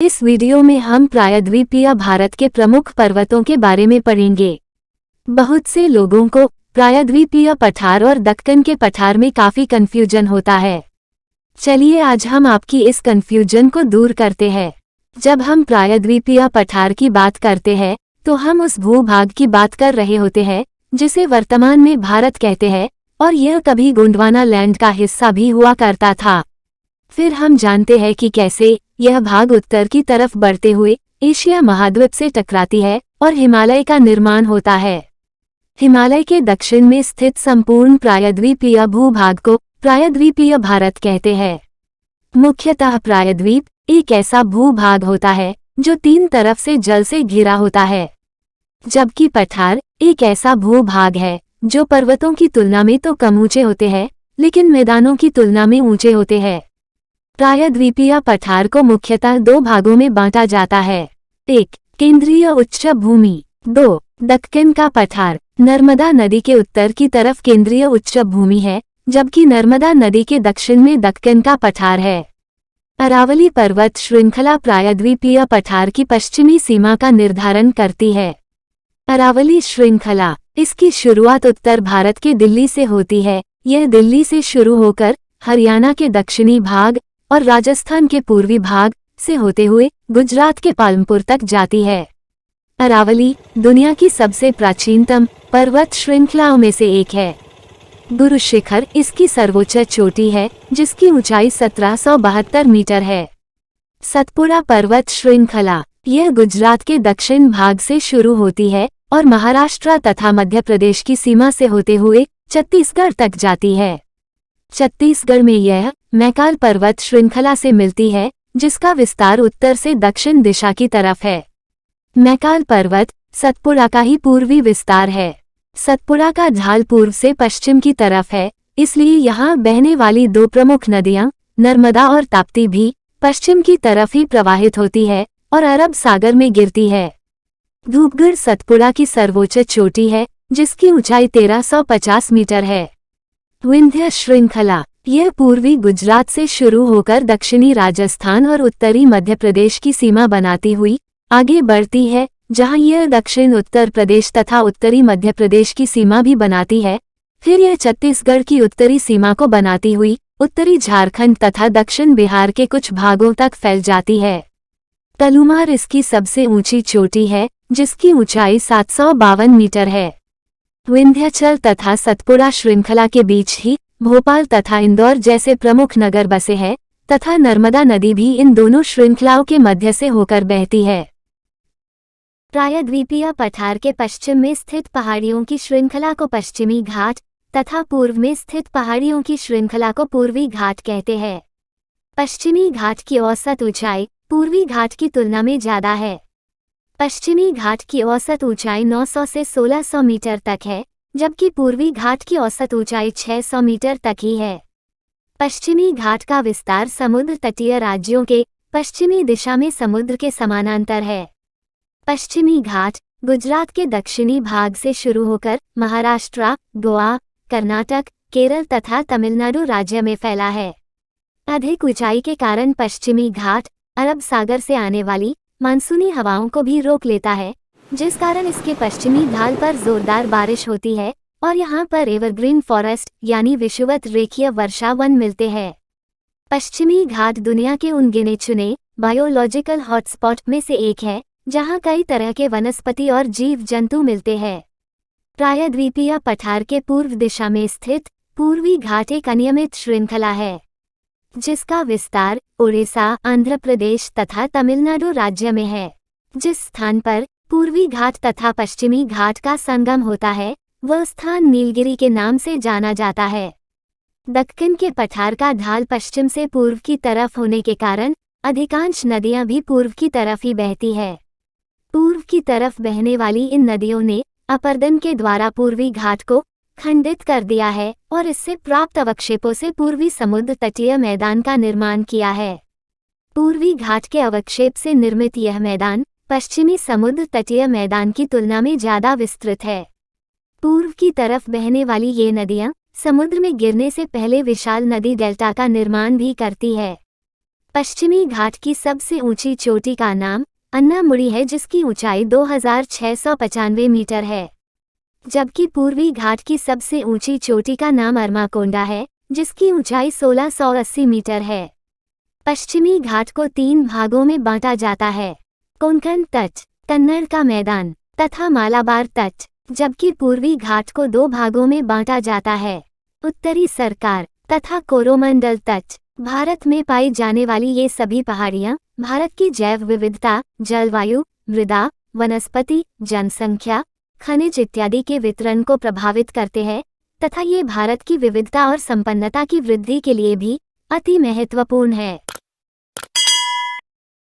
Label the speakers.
Speaker 1: इस वीडियो में हम प्रायद्वीपीय भारत के प्रमुख पर्वतों के बारे में पढ़ेंगे। बहुत से लोगों को प्रायद्वीपीय पठार और दक्कन के पठार में काफी कंफ्यूजन होता है। चलिए आज हम आपकी इस कंफ्यूजन को दूर करते हैं। जब हम प्रायद्वीपीय पठार की बात करते हैं तो हम उस भूभाग की बात कर रहे होते हैं जिसे वर्तमान में भारत कहते हैं, और यह कभी गोंडवाना लैंड का हिस्सा भी हुआ करता था। फिर हम जानते हैं कि कैसे यह भाग उत्तर की तरफ बढ़ते हुए एशिया महाद्वीप से टकराती है और हिमालय का निर्माण होता है। हिमालय के दक्षिण में स्थित संपूर्ण प्रायद्वीपीय भूभाग को प्रायद्वीपीय भारत कहते हैं। मुख्यतः प्रायद्वीप एक ऐसा भूभाग होता है जो तीन तरफ से जल से घिरा होता है, जबकि पठार एक ऐसा भूभाग है जो पर्वतों की तुलना में तो कम ऊंचे होते हैं लेकिन मैदानों की तुलना में ऊंचे होते हैं। प्रायद्वीपीय पठार को मुख्यतः दो भागों में बांटा जाता है। 1. केंद्रीय उच्च भूमि। 2. दक्कन का पठार। नर्मदा नदी के उत्तर की तरफ केंद्रीय उच्च भूमि है, जबकि नर्मदा नदी के दक्षिण में दक्कन का पठार है। अरावली पर्वत श्रृंखला प्रायद्वीपीय पठार की पश्चिमी सीमा का निर्धारण करती है। अरावली श्रृंखला, इसकी शुरुआत उत्तर भारत के दिल्ली से होती है। यह दिल्ली से शुरू होकर हरियाणा के दक्षिणी भाग और राजस्थान के पूर्वी भाग से होते हुए गुजरात के पालमपुर तक जाती है। अरावली दुनिया की सबसे प्राचीनतम पर्वत श्रृंखलाओं में से एक है। गुरु शिखर इसकी सर्वोच्च चोटी है, जिसकी ऊंचाई 1772 मीटर है। सतपुड़ा पर्वत श्रृंखला, यह गुजरात के दक्षिण भाग से शुरू होती है और महाराष्ट्र तथा मध्य प्रदेश की सीमा से होते हुए छत्तीसगढ़ तक जाती है। छत्तीसगढ़ में यह मैकाल पर्वत श्रृंखला से मिलती है, जिसका विस्तार उत्तर से दक्षिण दिशा की तरफ है। मैकाल पर्वत सतपुड़ा का ही पूर्वी विस्तार है। सतपुड़ा का ढाल पूर्व से पश्चिम की तरफ है, इसलिए यहाँ बहने वाली दो प्रमुख नदियाँ नर्मदा और ताप्ती भी पश्चिम की तरफ ही प्रवाहित होती है और अरब सागर में गिरती है। धूपगढ़ सतपुड़ा की सर्वोच्च चोटी है, जिसकी ऊंचाई 1350 मीटर है। विंध्य श्रृंखला, यह पूर्वी गुजरात से शुरू होकर दक्षिणी राजस्थान और उत्तरी मध्य प्रदेश की सीमा बनाती हुई आगे बढ़ती है, जहां यह दक्षिण उत्तर प्रदेश तथा उत्तरी मध्य प्रदेश की सीमा भी बनाती है। फिर यह छत्तीसगढ़ की उत्तरी सीमा को बनाती हुई उत्तरी झारखंड तथा दक्षिण बिहार के कुछ भागों तक फैल जाती है। तलुमार इसकी सबसे ऊंची चोटी है, जिसकी ऊंचाई 752 मीटर है। विंध्याचल तथा सतपुड़ा श्रृंखला के बीच ही भोपाल तथा इंदौर जैसे प्रमुख नगर बसे हैं तथा नर्मदा नदी भी इन दोनों श्रृंखलाओं के मध्य से होकर बहती है। प्रायद्वीपीय पठार के पश्चिम में स्थित पहाड़ियों की श्रृंखला को पश्चिमी घाट तथा पूर्व में स्थित पहाड़ियों की श्रृंखला को पूर्वी घाट कहते हैं। पश्चिमी घाट की औसत ऊंचाई पूर्वी घाट की तुलना में ज्यादा है। पश्चिमी घाट की औसत ऊंचाई 900 से 1600 मीटर तक है, जबकि पूर्वी घाट की औसत ऊंचाई 600 मीटर तक ही है। पश्चिमी घाट का विस्तार समुद्र तटीय राज्यों के पश्चिमी दिशा में समुद्र के समानांतर है। पश्चिमी घाट गुजरात के दक्षिणी भाग से शुरू होकर महाराष्ट्र, गोवा, कर्नाटक, केरल तथा तमिलनाडु राज्य में फैला है। अधिक ऊंचाई के कारण पश्चिमी घाट अरब सागर से आने वाली मानसूनी हवाओं को भी रोक लेता है, जिस कारण इसके पश्चिमी ढाल पर जोरदार बारिश होती है और यहाँ पर एवरग्रीन फॉरेस्ट यानी विषुवत रेखीय वर्षा वन मिलते हैं। पश्चिमी घाट दुनिया के उन गिने चुने बायोलॉजिकल हॉटस्पॉट में से एक है, जहाँ कई तरह के वनस्पति और जीव जंतु मिलते हैं। प्रायद्वीपीय पठार के पूर्व दिशा में स्थित पूर्वी घाट एक अनियमित श्रृंखला है, जिसका विस्तार उड़ीसा, आंध्र प्रदेश तथा तमिलनाडु राज्य में है। जिस स्थान पर पूर्वी घाट तथा पश्चिमी घाट का संगम होता है, वह स्थान नीलगिरी के नाम से जाना जाता है। दक्कन के पठार का ढाल पश्चिम से पूर्व की तरफ होने के कारण अधिकांश नदियां भी पूर्व की तरफ ही बहती है। पूर्व की तरफ बहने वाली इन नदियों ने अपरदन के द्वारा पूर्वी घाट को खंडित कर दिया है और इससे प्राप्त अवक्षेपों से पूर्वी समुद्र तटीय मैदान का निर्माण किया है। पूर्वी घाट के अवक्षेप से निर्मित यह मैदान पश्चिमी समुद्र तटीय मैदान की तुलना में ज्यादा विस्तृत है। पूर्व की तरफ बहने वाली ये नदियां समुद्र में गिरने से पहले विशाल नदी डेल्टा का निर्माण भी करती है। पश्चिमी घाट की सबसे ऊंची चोटी का नाम अन्नामुड़ी है, जिसकी ऊंचाई 2695 मीटर है, जबकि पूर्वी घाट की सबसे ऊंची चोटी का नाम अरमाकोंडा है, जिसकी ऊंचाई 1680 मीटर है। पश्चिमी घाट को 3 भागों में बांटा जाता है, कोंकण तट, कन्नड़ का मैदान तथा मालाबार तट, जबकि पूर्वी घाट को 2 भागों में बांटा जाता है, उत्तरी सरकार तथा कोरोमंडल तट। भारत में पाई जाने वाली ये सभी पहाड़ियां भारत की जैव विविधता, जलवायु, मृदा, वनस्पति, जनसंख्या, खनिज इत्यादि के वितरण को प्रभावित करते हैं तथा ये भारत की विविधता और संपन्नता की वृद्धि के लिए भी अति महत्वपूर्ण है।